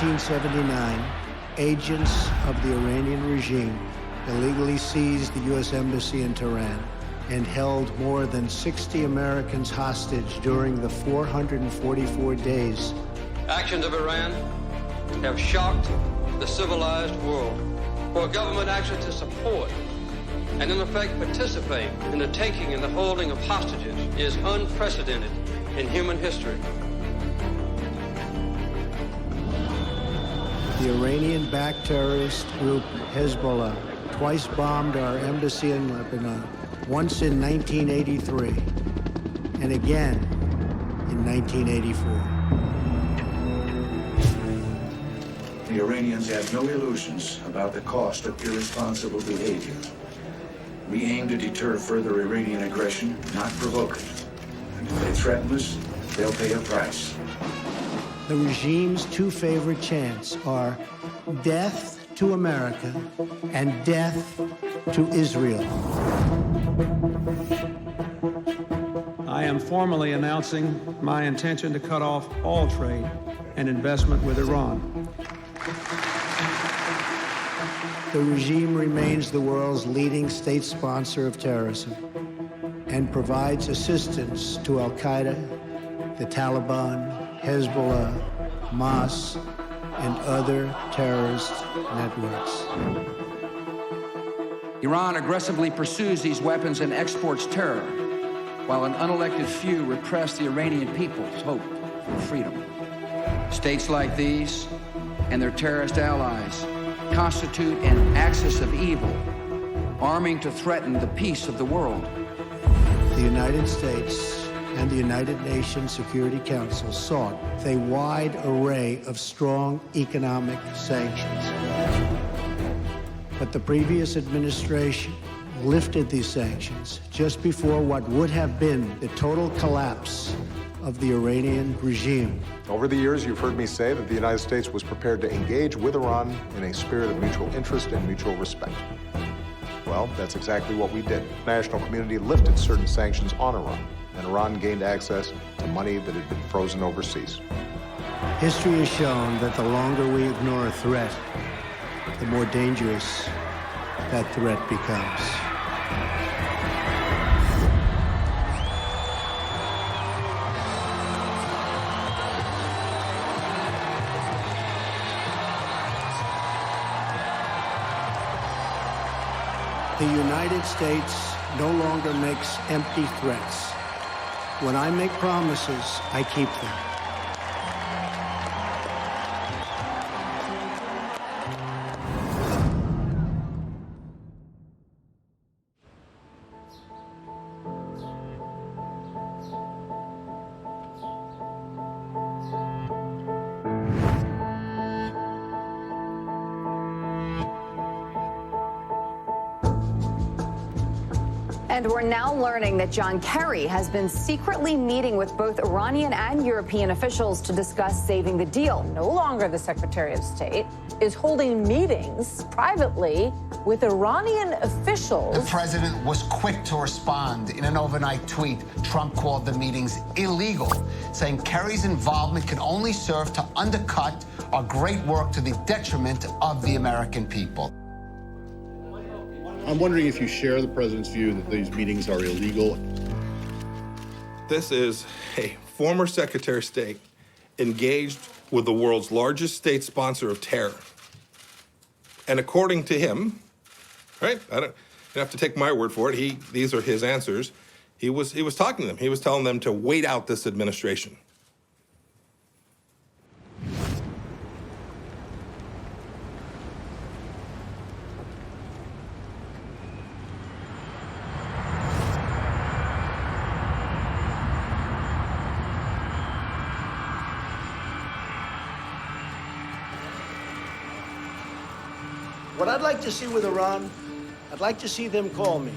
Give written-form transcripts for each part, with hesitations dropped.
1979, agents of the Iranian regime illegally seized the U.S. Embassy in Tehran and held more than 60 Americans hostage during the 444 days. Actions of Iran have shocked the civilized world. For a government actually to support and in effect participate in the taking and the holding of hostages is unprecedented in human history. The Iranian-backed terrorist group Hezbollah twice bombed our embassy in Lebanon, once in 1983 and again in 1984. The Iranians have no illusions about the cost of irresponsible behavior. We aim to deter further Iranian aggression, not provoke it. And if they threaten us, they'll pay a price. The regime's two favorite chants are death to America and death to Israel. I am formally announcing my intention to cut off all trade and investment with Iran. The regime remains the world's leading state sponsor of terrorism and provides assistance to Al-Qaeda, the Taliban, Hezbollah, Hamas, and other terrorist networks. Iran aggressively pursues these weapons and exports terror, while an unelected few repress the Iranian people's hope for freedom. States like these and their terrorist allies constitute an axis of evil, arming to threaten the peace of the world. The United States and the United Nations Security Council sought a wide array of strong economic sanctions. But the previous administration lifted these sanctions just before what would have been the total collapse of the Iranian regime. Over the years, you've heard me say that the United States was prepared to engage with Iran in a spirit of mutual interest and mutual respect. Well, that's exactly what we did. The international community lifted certain sanctions on Iran, and Iran gained access to money that had been frozen overseas. History has shown that the longer we ignore a threat, the more dangerous that threat becomes. The United States no longer makes empty threats. When I make promises, I keep them. And we're now learning that John Kerry has been secretly meeting with both Iranian and European officials to discuss saving the deal. No longer the Secretary of State is holding meetings privately with Iranian officials. The president was quick to respond. In an overnight tweet, Trump called the meetings illegal, saying Kerry's involvement can only serve to undercut our great work to the detriment of the American people. I'm wondering if you share the president's view that these meetings are illegal. This is a former Secretary of State engaged with the world's largest state sponsor of terror. And according to him, right, you don't have to take my word for it, these are his answers, he was talking to them. He was telling them to wait out this administration. What I'd like to see with Iran, I'd like to see them call me.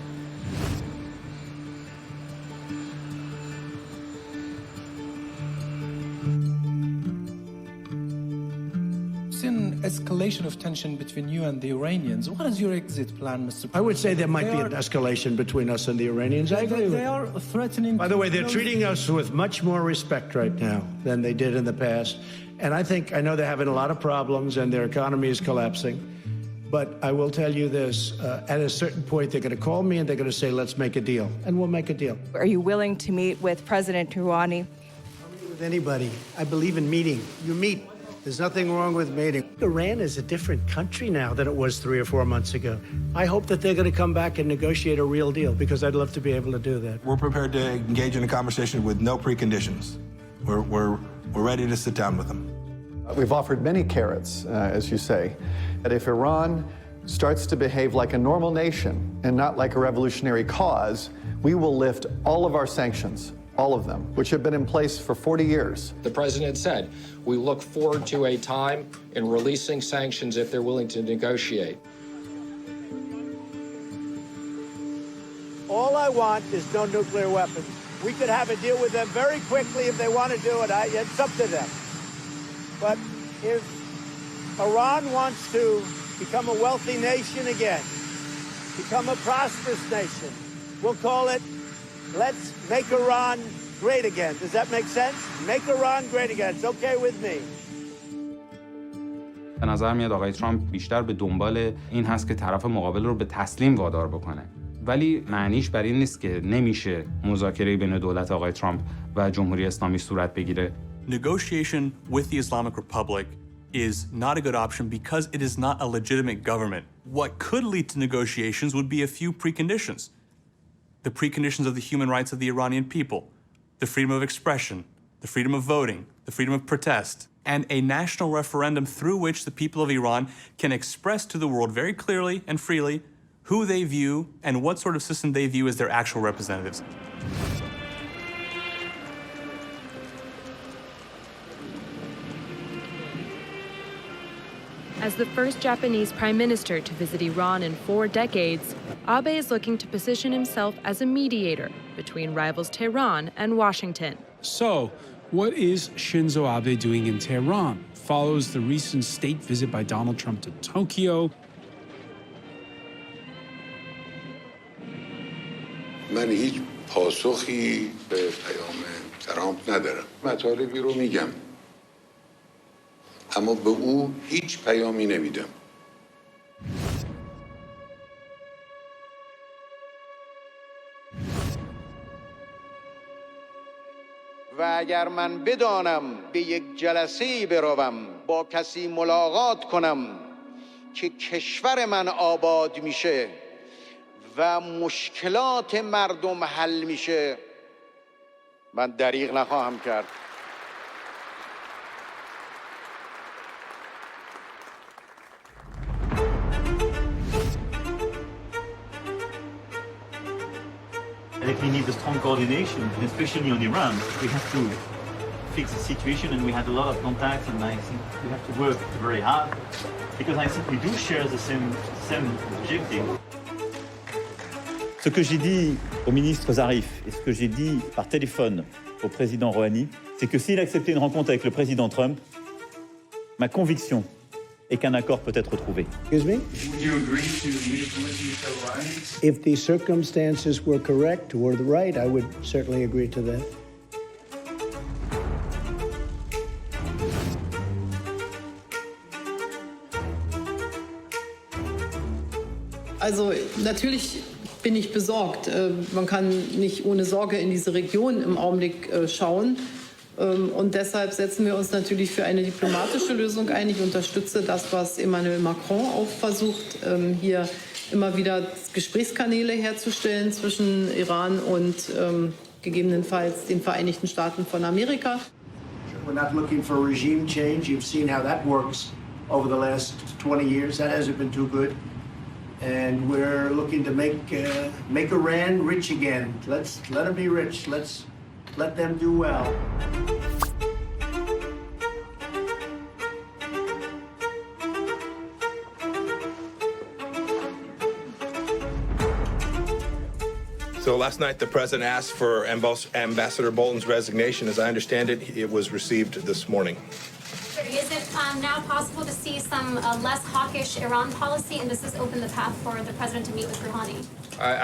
Seen escalation of tension between you and the Iranians. What is your exit plan, Mr. President? I would say there might be an escalation between us and the Iranians. I agree with They are threatening. By the way, they're treating us with much more respect right now than they did in the past. And I know they're having a lot of problems and their economy is collapsing. But I will tell you this, at a certain point, they're going to call me and they're going to say, let's make a deal. And we'll make a deal. Are you willing to meet with President Rouhani? I'll meet with anybody. I believe in meeting. You meet. There's nothing wrong with meeting. Iran is a different country now than it was 3 or 4 months ago. I hope that they're going to come back and negotiate a real deal, because I'd love to be able to do that. We're prepared to engage in a conversation with no preconditions. We're ready to sit down with them. We've offered many carrots, as you say, that if Iran starts to behave like a normal nation and not like a revolutionary cause, we will lift all of our sanctions, all of them, which have been in place for 40 years. The president said, we look forward to a time in releasing sanctions if they're willing to negotiate. All I want is no nuclear weapons. We could have a deal with them very quickly if they want to do it. It's up to them. But if Iran wants to become a wealthy nation again, become a prosperous nation, we'll call it, let's make Iran great again. Does that make sense? Make Iran great again. It's okay with me. به نظر میاد آقای ترامپ بیشتر به دنبال این هست که طرف مقابل رو به تسلیم وادار بکنه. ولی معنیش بر این نیست که نمیشه مذاکره بین دولت آقای ترامپ و جمهوری اسلامی صورت بگیره. Negotiation with the Islamic Republic is not a good option because it is not a legitimate government. What could lead to negotiations would be a few preconditions. The preconditions of the human rights of the Iranian people, the freedom of expression, the freedom of voting, the freedom of protest, and a national referendum through which the people of Iran can express to the world very clearly and freely who they view and what sort of system they view as their actual representatives. As the first Japanese prime minister to visit Iran in 4 decades, Abe is looking to position himself as a mediator between rivals Tehran and Washington. So, what is Shinzo Abe doing in Tehran? Follows the recent state visit by Donald Trump to Tokyo. من هیچ پاسخی به پیام ترامپ ندارم. مطالبی رو میگم. اما به او هیچ پیامی نمیدم. و اگر من بدانم به یک جلسه‌ای بروم با کسی ملاقات کنم که کشور من آباد میشه و مشکلات مردم حل میشه، من دریغ نخواهم کرد. And if we need a strong coordination, and especially on Iran, we have to fix the situation, and we had a lot of contacts, and I think we have to work very hard, because I think we do share the same objective. Ce que j'ai dit au ministre Zarif et ce que j'ai dit par téléphone au président Rouhani, c'est que s'il acceptait une rencontre avec le président Trump, ma conviction est qu'un accord peut être trouvé. Excuse me? Would you agree to meet with Mr. Rouhani? If the circumstances were correct or the right, I would certainly agree to that. Also natürlich bin ich besorgt. Man kann nicht ohne Sorge in diese Region im Augenblick schauen. Und deshalb setzen wir uns natürlich für eine diplomatische Lösung ein. Ich unterstütze das, was Emmanuel Macron auch versucht, hier immer wieder Gesprächskanäle herzustellen zwischen Iran und gegebenenfalls den Vereinigten Staaten von Amerika. We're not looking for regime change. You've seen how that works over the last 20 years. That hasn't been too good. And we're looking to make Iran rich again. Let them be rich. Let them do well. So last night, the president asked for Ambassador Bolton's resignation. As I understand it, it was received this morning. Is it now possible to see some less hawkish Iran policy, and does this open the path for the president to meet with Rouhani?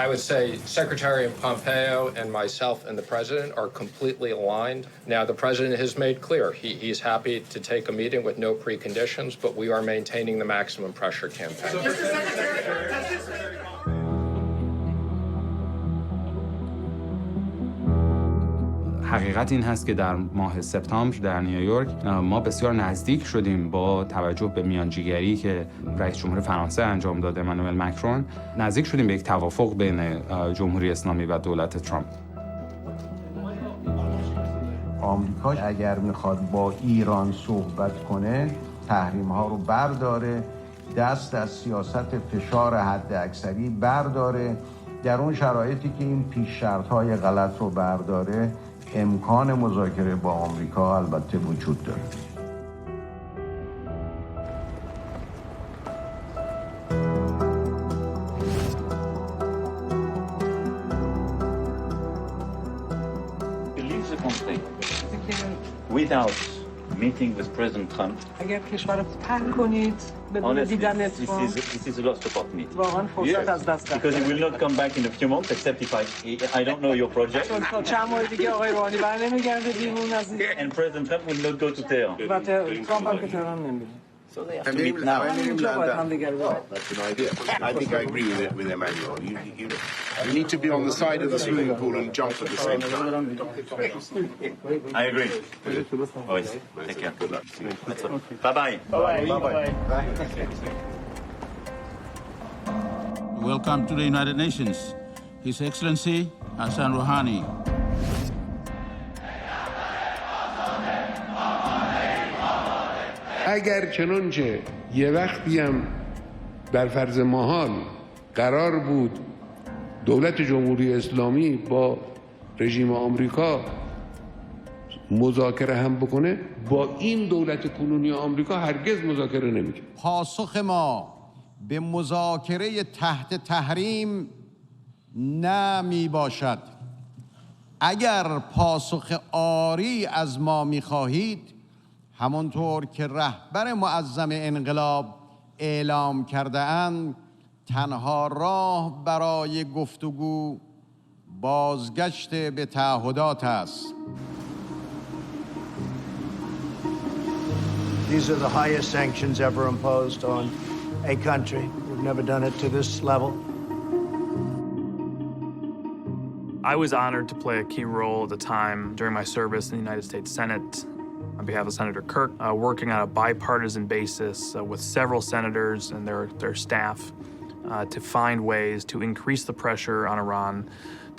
I would say Secretary Pompeo and myself and the president are completely aligned. Now, the president has made clear he's happy to take a meeting with no preconditions, but we are maintaining the maximum pressure campaign. حقیقت این هست که در ماه سپتامبر در نیویورک ما بسیار نزدیک شدیم با توجه به میانجیگری که رئیس جمهور فرانسه انجام داده امانوئل مکرون، نزدیک شدیم به یک توافق بین جمهوری اسلامی و دولت ترامپ. آمریکا اگر میخواد با ایران صحبت کنه تحریم ها رو برداره، دست از سیاست فشار حداکثری برداره. در اون شرایطی که این پیش شرط های غلط رو برداره امکان مذاکره با آمریکا البته وجود داره. Without meeting with President Trump. اگر کشور رو ترک کنید بدون دیدن this is a lost opportunity. واقعا فرصت از دست رفته. Because he will not come back in a few months except if I don't know your project. چند ماه دیگه آقای روحانی برنمیگرده بیرون از این. And President Trump will not go to Tehran. و ترامپ هم که تهران نمیره. So they have to meet now. That's an idea. I think I agree with Emmanuel. You need to be on the side of the swimming pool and jump at the same time. I agree. Always. Take care. Good luck. Bye-bye. Bye-bye. Welcome to the United Nations, His Excellency Hassan Rouhani. اگر چنانچه یه وقتی هم بر فرض محال قرار بود دولت جمهوری اسلامی با رژیم آمریکا مذاکره هم بکنه، با این دولت کنونی آمریکا هرگز مذاکره نمیکنه. پاسخ ما به مذاکره تحت تحریم نمی باشد. اگر پاسخ آری از ما میخواهید، همانطور که رهبر معظم انقلاب اعلام کرده اند، تنها راه برای گفتگو بازگشت به تعهدات است. These are the highest sanctions ever imposed on a country. We've never done it to this level. I was honored to play a key role at the time during my service in the United States Senate on behalf of Senator Kirk, working on a bipartisan basis with several senators and their staff to find ways to increase the pressure on Iran,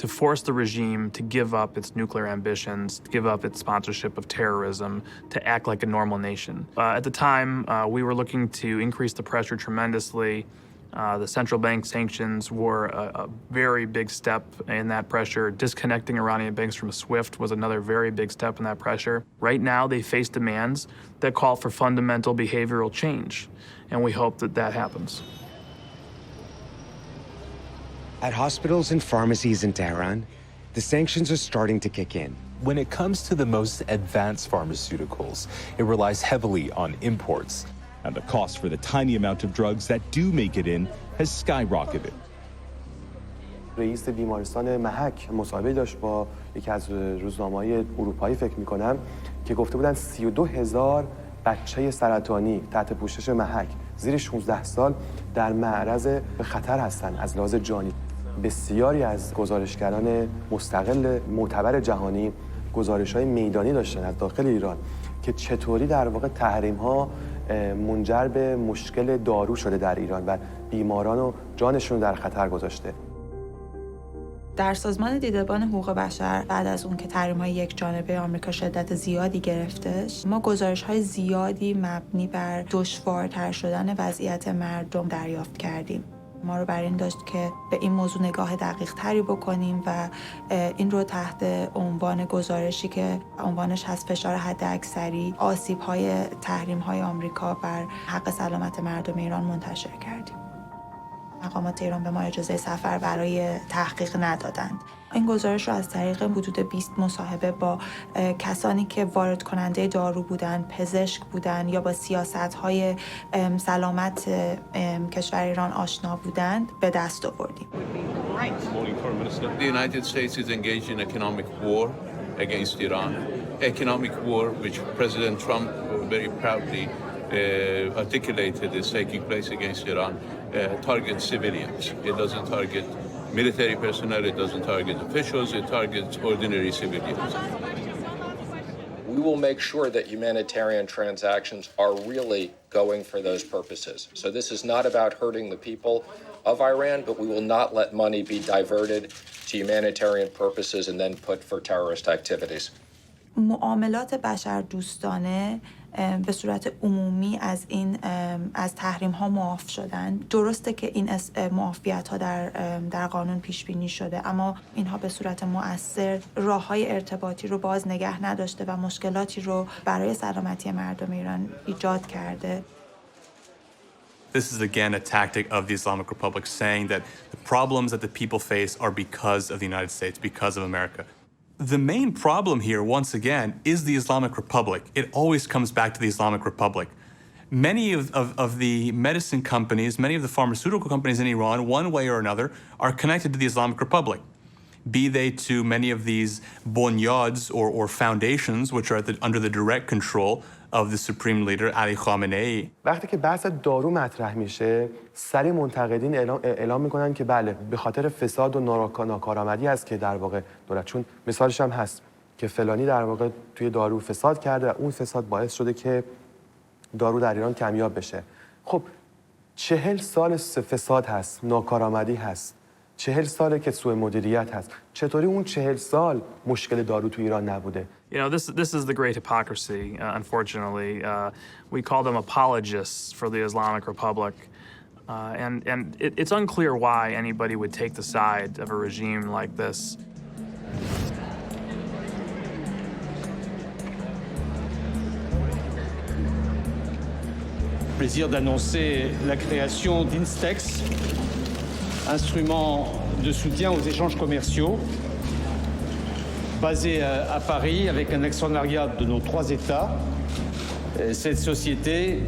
to force the regime to give up its nuclear ambitions, to give up its sponsorship of terrorism, to act like a normal nation. At the time, we were looking to increase the pressure tremendously. The central bank sanctions were a very big step in that pressure. Disconnecting Iranian banks from SWIFT was another very big step in that pressure. Right now, they face demands that call for fundamental behavioral change, and we hope that that happens. At hospitals and pharmacies in Tehran, the sanctions are starting to kick in. When it comes to the most advanced pharmaceuticals, it relies heavily on imports. And the cost for the tiny amount of drugs that do make it in has skyrocketed. رئیس بیمارستان محک مصاحبه داشت با یکی از روزنامه‌های اروپایی فکر می‌کنم که گفته بودن 32,000 بچه سرطانی تحت پوشش محک زیر 16 سال در معرض به خطر هستند از لحاظ جانی. بسیاری از گزارشگران مستقل معتبر جهانی گزارش‌های میدانی داشتن از داخل ایران که چطوری در واقع تحریم‌ها منجر به مشکل دارو شده در ایران و بیماران و جانشون در خطر گذاشته. در سازمان دیدبان حقوق بشر بعد از اون که تحریم‌های یک جانبه آمریکا شدت زیادی گرفتش، ما گزارش‌های زیادی مبنی بر دشوارتر شدن وضعیت مردم دریافت کردیم. ما رو بر این داشت که به این موضوع نگاه دقیق تری بکنیم و این رو تحت عنوان گزارشی که عنوانش هست فشار حداکثری، آسیب‌های تحریم‌های آمریکا بر حق سلامت مردم ایران منتشر کردیم. مقامات ایران به ما اجازه سفر برای تحقیق ندادند. این گزارش رو از طریق حدود 20 مصاحبه با کسانی که وارد کننده دارو بودن، پزشک بودن یا با سیاست‌های سلامت کشور ایران آشنا بودند به دست آوردیم. The United States is engaged in economic war against Iran. Economic war which President Trump very proudly articulated is taking place against Iran targets civilians. It doesn't target military personnel, it doesn't target officials, it targets ordinary civilians. We will make sure that humanitarian transactions are really going for those purposes. So this is not about hurting the people of Iran, but we will not let money be diverted to humanitarian purposes and then put for terrorist activities. معاملات بشردوستانه به صورت عمومی از تحریم ها معاف شدن. درسته که این معافیت ها در قانون پیش بینی شده، اما اینها به صورت مؤثر راههای ارتباطی رو باز نگه نداشته و مشکلاتی رو برای سلامتی مردم ایران ایجاد کرده. This is again a tactic of the Islamic Republic saying that the problems that the people face are because of the United States, because of America. The main problem here, once again, is the Islamic Republic. It always comes back to the Islamic Republic. Many of the medicine companies, many of the pharmaceutical companies in Iran, one way or another, are connected to the Islamic Republic. Be they to many of these bunyads or foundations, which are under the direct control of the supreme leader, Ali Khamenei. وقتی که بحث دارو مطرح میشه، سری منتقدین اعلام میکنن که بله به خاطر فساد و ناکارآمدی است که در واقع دولت، چون مثالش هم هست که فلانی در واقع توی دارو فساد کرده و اون فساد باعث شده که دارو در ایران کمیاب بشه. خب 40 سال فساد هست، ناکارآمدی هست. 40 ساله که سوء مدیریت هست. چطوری اون 40 سال مشکل دارو تو ایران نبوده؟ You know, this is the great hypocrisy, unfortunately. We call them apologists for the Islamic Republic. And it's unclear why anybody would take the side of a regime like this. Plaisir d'annoncer la création d'Instex, instrument de soutien aux échanges commerciaux, basé à Paris avec un actionnariat de nos 3 États. Cette société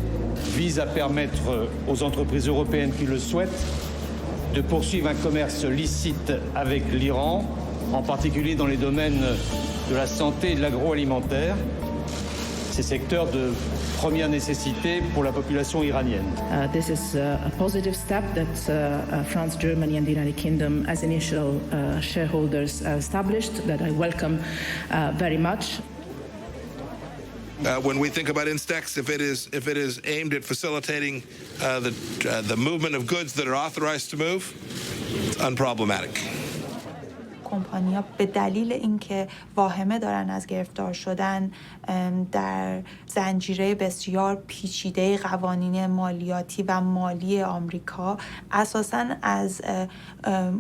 vise à permettre aux entreprises européennes qui le souhaitent de poursuivre un commerce licite avec l'Iran, en particulier dans les domaines de la santé et de l'agroalimentaire, ces secteurs de première nécessité pour la population iranienne. This is a positive step that France, Germany and the United Kingdom as initial shareholders established that I welcome very much. When we think about Instex, if it is aimed at facilitating the movement of goods that are authorized to move, it's unproblematic. کمپانی‌ها به دلیل اینکه واهمه دارن از گرفتار شدن در زنجیره بسیار پیچیده قوانین مالیاتی و مالی آمریکا اساساً از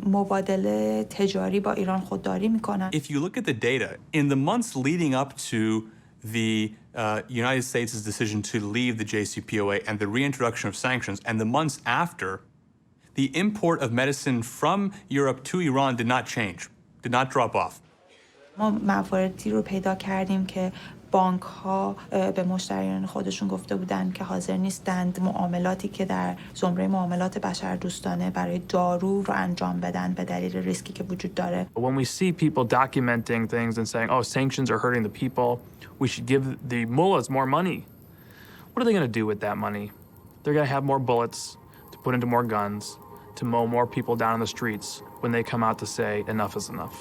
مبادله تجاری با ایران خودداری میکنن. If you look at the data in the months leading up to the United States' decision to leave the JCPOA and the reintroduction of sanctions, and the months after, the import of medicine from Europe to Iran did not change, did not drop off. ما مواردی رو پیدا کردیم که بانک ها به مشتریان خودشون گفته بودن که حاضر نیستند معاملاتی که در زمره معاملات بشردوستانه برای دارو رو انجام بدن به دلیل ریسکی که وجود داره. When we see people documenting things and saying, oh, sanctions are hurting the people, we should give the mullahs more money. What are they going to do with that money? They're going to have more bullets to put into more guns, to mow more people down in the streets when they come out to say enough is enough.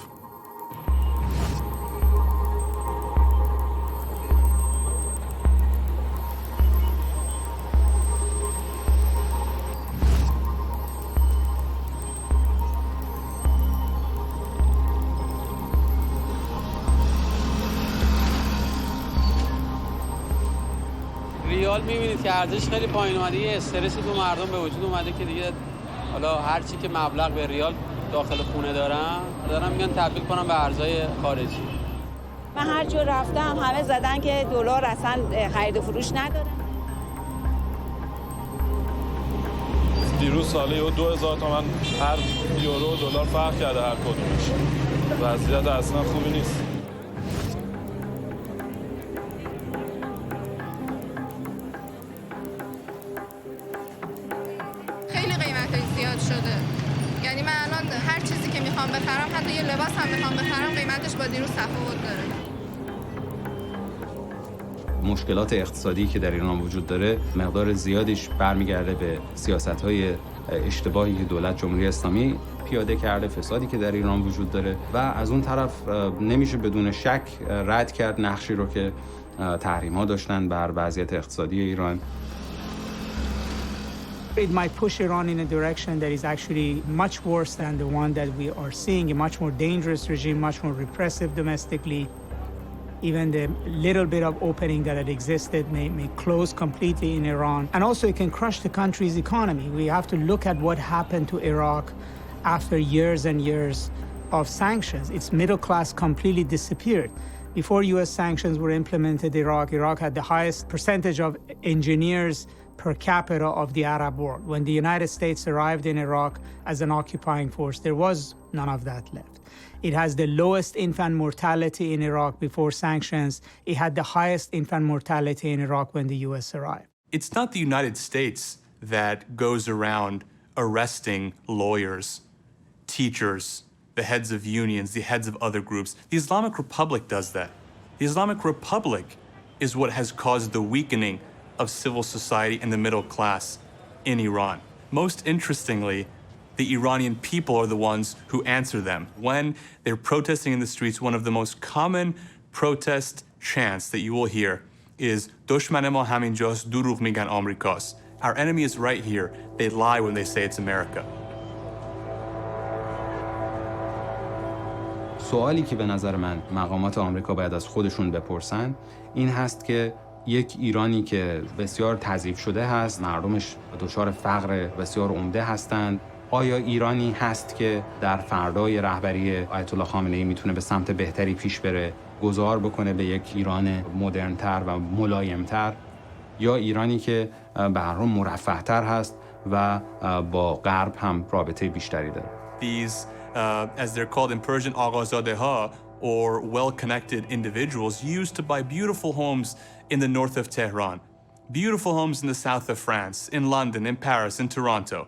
ریال می‌بینید که ارزش خیلی پایین اومده، یه استرسی تو مردم به وجود اومده که دیگه حالا هر چی که مبلغ به ریال داخل خونه دارن میان تبدیل کنن به ارزهای خارجی. من هر جور رفتم همه زدن که دلار اصلا خرید و فروش نداره. دیروز ساله 2000 تومان هر یورو دلار فرق کرده هر کدومش. وضعیت اصلا خوبی نیست. خیلی قیمتش زیاد شده. یعنی من الان هر چیزی که میخوام بخرم، حتی یه لباس هم میخوام بخرم، قیمتش با دیروز تفاوت داره. مشکلات اقتصادی که در ایران وجود داره مقدار زیادیش برمیگرده به سیاست‌های اشتباهی که دولت جمهوری اسلامی پیاده کرده، فسادی که در ایران وجود داره و از اون طرف نمیشه بدون شک رد کرد نقشی رو که تحریم‌ها داشتن بر وضعیت اقتصادی ایران. It might push Iran in a direction that is actually much worse than the one that we are seeing, a much more dangerous regime, much more repressive domestically. Even the little bit of opening that had existed may close completely in Iran. And also it can crush the country's economy. We have to look at what happened to Iraq after years and years of sanctions. Its middle class completely disappeared. Before US sanctions were implemented in Iraq had the highest percentage of engineers per capita of the Arab world. When the United States arrived in Iraq as an occupying force, there was none of that left. It has the lowest infant mortality in Iraq before sanctions. It had the highest infant mortality in Iraq when the US arrived. It's not the United States that goes around arresting lawyers, teachers, the heads of unions, the heads of other groups. The Islamic Republic does that. The Islamic Republic is what has caused the weakening of civil society and the middle class in Iran. Most interestingly, the Iranian people are the ones who answer them. When they're protesting in the streets, one of the most common protest chants that you will hear is "Dushman ma haminjas, durugh migan Amrikas." Our enemy is right here. They lie when they say it's America. سوالی که به نظر من مقامات آمریکا باید از خودشون بپرسن این هست که یک ایرانی که بسیار تضعیف شده هست، مردمش دچار فقر بسیار عمده هستند، آیا ایرانی هست که در فردای رهبری آیت الله خامنه‌ای میتونه به سمت بهتری پیش بره، گذار بکنه به یک ایران مدرن‌تر و ملایم‌تر، یا ایرانی که به هر حال مرفه‌تر هست و با غرب هم رابطه بیشتری داره؟ These, as they're called in Persian, آقازاده‌ها, or well-connected individuals, used to buy beautiful homes in the north of Tehran, beautiful homes in the south of France, in London, in Paris, in Toronto.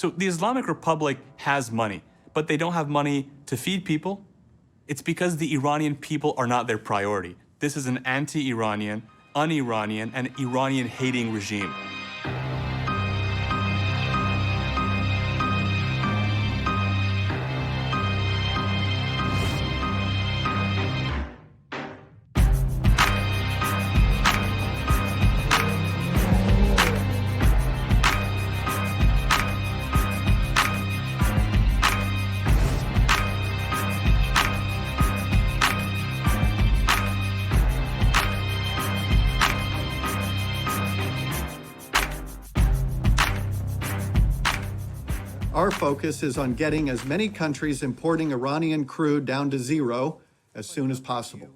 So the Islamic Republic has money, but they don't have money to feed people. It's because the Iranian people are not their priority. This is an anti-Iranian, un-Iranian, and Iranian-hating regime. Our focus is on getting as many countries importing Iranian crude down to zero as soon as possible.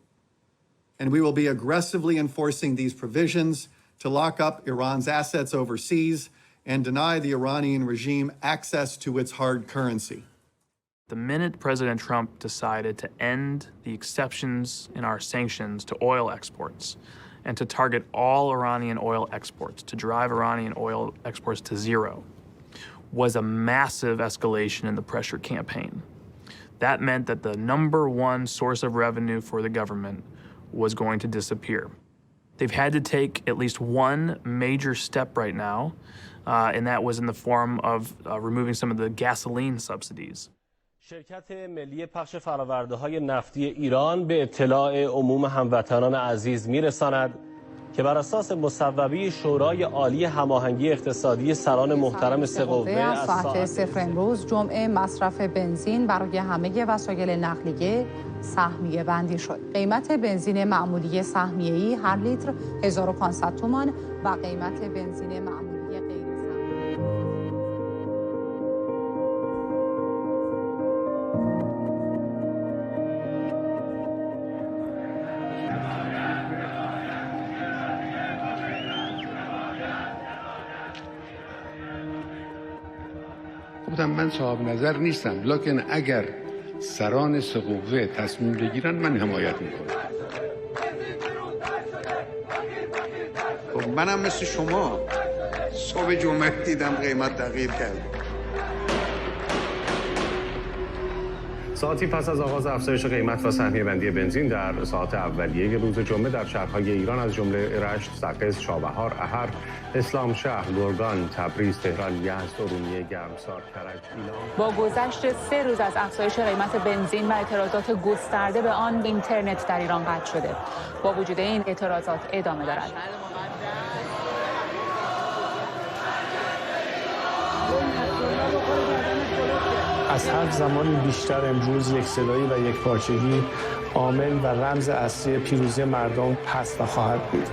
And we will be aggressively enforcing these provisions to lock up Iran's assets overseas and deny the Iranian regime access to its hard currency. The minute President Trump decided to end the exceptions in our sanctions to oil exports and to target all Iranian oil exports, to drive Iranian oil exports to zero, was a massive escalation in the pressure campaign. That meant that the number one source of revenue for the government was going to disappear. They've had to take at least one major step right now, and that was in the form of removing some of the gasoline subsidies. شرکت ملی پخش فرآورده‌های نفتی ایران به اطلاع عموم هموطنان عزیز می‌رساند که بر اساس مصوبه شورای عالی هماهنگی اقتصادی سران محترم سه قوه از ساعت 0 امروز جمعه مصرف بنزین برای همه وسایل نقلیه سهمیه بندی شد. قیمت بنزین معمولی سهمیه‌ای هر لیتر 1500 تومان و قیمت بنزین معمولی غیر خودم من صاحب نظر نیستم، لکن اگر سران حقوقی تصمیم بگیرن من حمایت میکنم. خب منم مثل شما صبح جمعه دیدم قیمت تغییر کرد. ساعتی پس از آغاز افزایش قیمت و سهمیه بندی بنزین در ساعات اولیه روز جمعه در شهرهای ایران از جمله رشت، سقز، شابهار، احر، اسلام شهر، گرگان، تبریز، تهران، یزد، ارومیه، گرمسار، کرج، ایلام با گذشت 3 روز از افزایش قیمت بنزین و اعتراضات گسترده به آن، اینترنت در ایران قطع شده. با وجود این اعتراضات ادامه دارد. از هر زمانی بیشتر امروز یک صدایی و یک پارچگی عامل و رمز اصلی پیروزی مردم هست و خواهد بود.